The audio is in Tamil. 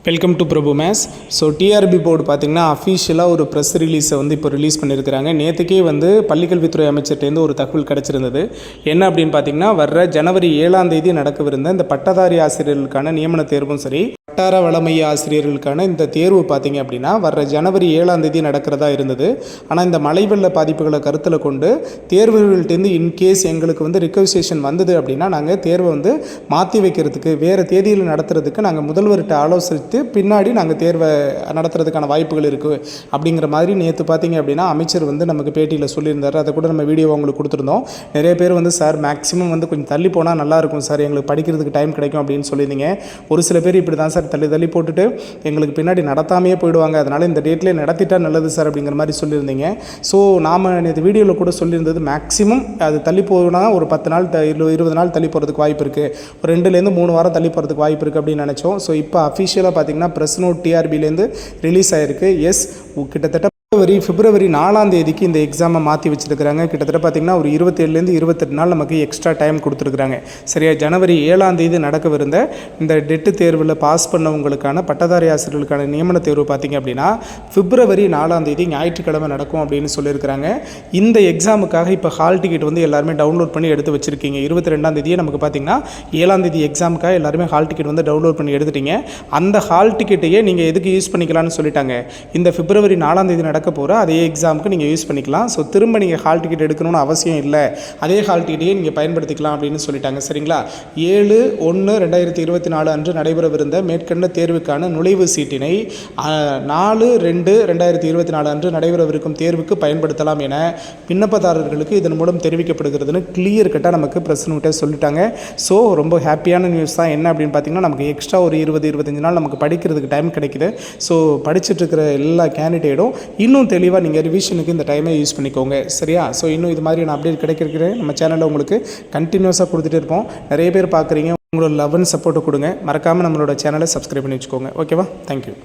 Welcome to Prabhu maths. So TRB board பார்த்திங்கன்னா அஃபீஷியலாக ஒரு ப்ரெஸ் ரிலீஸை இப்போ ரிலீஸ் பண்ணியிருக்கிறாங்க. நேற்றுக்கே பள்ளிக்கல்வித்துறை அமைச்சர்கிட்டேருந்து ஒரு தகவல் கிடச்சிருந்தது. என்ன அப்படின்னு பார்த்திங்கன்னா, வர்ற ஜனவரி 7ஆம் தேதி நடக்கவிருந்த இந்த பட்டதாரி ஆசிரியர்களுக்கான நியமன தேர்வும் சரி, வட்டார வளமைய ஆசிரியர்களுக்கான இந்த தேர்வு பார்த்திங்க அப்படின்னா வர்ற ஜனவரி 7ஆம் தேதி நடக்கிறதா இருந்தது. ஆனால் இந்த மழை வெள்ள பாதிப்புகளை கருத்தில் கொண்டு தேர்வுகள்கிட்டேருந்து இன்கேஸ் எங்களுக்கு ரிக்வெஸ்டேஷன் வந்தது அப்படின்னா நாங்கள் தேர்வை மாற்றி வைக்கிறதுக்கு வேறு தேதியில் நடத்துறதுக்கு நாங்கள் முதல்வர்கிட்ட ஆலோசித்து பின்னாடி நாங்கள் தேர்வை நடத்துறதுக்கான வாய்ப்புகள் இருக்குது அப்படிங்கிற மாதிரி நேற்று பார்த்திங்க அப்படின்னா அமைச்சர் நமக்கு பேட்டியில் சொல்லியிருந்தார். அதை கூட நம்ம வீடியோ உங்களுக்கு கொடுத்துருந்தோம். நிறைய பேர் சார் மேக்ஸிமம் கொஞ்சம் தள்ளி போனால் நல்லாயிருக்கும் சார், எங்களுக்கு படிக்கிறதுக்கு டைம் கிடைக்கும் அப்படின்னு சொல்லியிருந்தீங்க. ஒரு சில பேர் இப்படி தான் சார் தள்ளி போட்டுட்டு எங்களுக்கு பின்னாடி நடத்தாமையே போயிடுவாங்க, அதனால் இந்த டேட்லேயே நடத்திட்டா நல்லது சார் அப்படிங்கிற மாதிரி சொல்லியிருந்தீங்க. ஸோ நாம் இந்த வீடியோவில் கூட சொல்லியிருந்தது மேக்ஸிமம் அது தள்ளி போனால் ஒரு 10 நாள் 20 நாள் தள்ளி போகிறதுக்கு வாய்ப்பு இருக்குது, ஒரு 2லேருந்து 3 வாரம் தள்ளி போகிறதுக்கு வாய்ப்பு இருக்குது அப்படின்னு நினச்சோம். ஸோ இப்போ அஃபிஷியலாக பார்த்திங்கன்னா ப்ரெஸ் நோட் டிஆர்பிலேருந்து ரிலீஸ் ஆகிருக்கு. எஸ், கிட்டத்தட்ட பிப்ரவரி 4ஆம் தேதிக்கு இந்த எக்ஸாமை மாற்றி வச்சுருக்கிறாங்க. கிட்டத்தட்ட பார்த்திங்கன்னா ஒரு 27லேருந்து 28 நாள் நமக்கு எக்ஸ்ட்ரா டைம் கொடுத்துருக்குறாங்க. சரியா, ஜனவரி 7ஆம் தேதி நடக்கவிருந்த இந்த டெட்டு தேர்வில் பாஸ் பண்ணவங்களுக்கான பட்டதாரி ஆசிரியர்களுக்கான நியமன தேர்வு பார்த்திங்க அப்படின்னா பிப்ரவரி 4ஆம் தேதி ஞாயிற்றுக்கிழமை நடக்கும் அப்படின்னு சொல்லியிருக்கிறாங்க. இந்த எக்ஸாமுக்காக இப்போ ஹால் டிக்கெட் எல்லாருமே டவுன்லோட் பண்ணி எடுத்து வச்சுருக்கீங்க. 22ஆம் தேதியே நமக்கு பார்த்திங்கன்னா 7ஆம் தேதி எக்ஸாமுக்காக எல்லாருமே ஹால் டிக்கெட் டவுன்லோட் பண்ணி எடுத்துட்டீங்க. அந்த ஹால் டிக்கெட்டையே நீங்கள் எதுக்கு யூஸ் பண்ணிக்கலாம்னு சொல்லிட்டாங்க. இந்த பிப்ரவரி 4ஆம் தேதி நடக்க போகிற அதே எக்ஸாமுக்கு நீங்கள் யூஸ் பண்ணிக்கலாம். ஸோ திரும்ப நீங்கள் ஹால் டிக்கெட் எடுக்கணும்னு அவசியம் இல்லை, அதே ஹால் டிக்கெட்டையே நீங்கள் பயன்படுத்திக்கலாம் அப்படின்னு சொல்லிட்டாங்க. சரிங்களா, 7/1/2024 அன்று நடைபெறவிருந்த மேற்கண்ட தேர்வுக்கான நுழைவு சீட்டினை 4/2/2024 அன்று நடைபெறவிருக்கும் தேர்வுக்கு பயன்படுத்தலாம் என விண்ணப்பதாரர்களுக்கு இதன் மூலம் தெரிவிக்கப்படுகிறதுன்னு கிளியர் கட்டாக நமக்கு ப்ரெஸ் நோட்டை சொல்லிட்டாங்க. ஸோ ரொம்ப ஹாப்பியான நியூஸ் தான். என்ன அப்படின்னு பார்த்தீங்கன்னா, நமக்கு எக்ஸ்ட்ரா ஒரு 20-25 நாள் நமக்கு படிக்கிறதுக்கு டைம் கிடைக்குது. ஸோ படிச்சுட்டு இருக்கிற எல்லா கேண்டிடேட்டும் இன்னும் தெளிவாக நீங்கள் ரிவிஷனுக்கு இந்த டைமை யூஸ் பண்ணிக்கோங்க. சரியா, ஸோ இன்னும் இது மாதிரி நான் அப்டேட் கிடைக்கிறேன் நம்ம சேனலில் உங்களுக்கு கண்டினியூஸாக கொடுத்துட்டே இருப்போம். நிறைய பேர் பார்க்குறீங்க, உங்களோட லவ் அண்ட் சப்போர்ட்டை கொடுங்க. மறக்காமல் நம்மளோட சேனலை சப்ஸ்கிரைப் பண்ணி வச்சுக்கோங்க. ஓகேவா, தேங்க்யூ.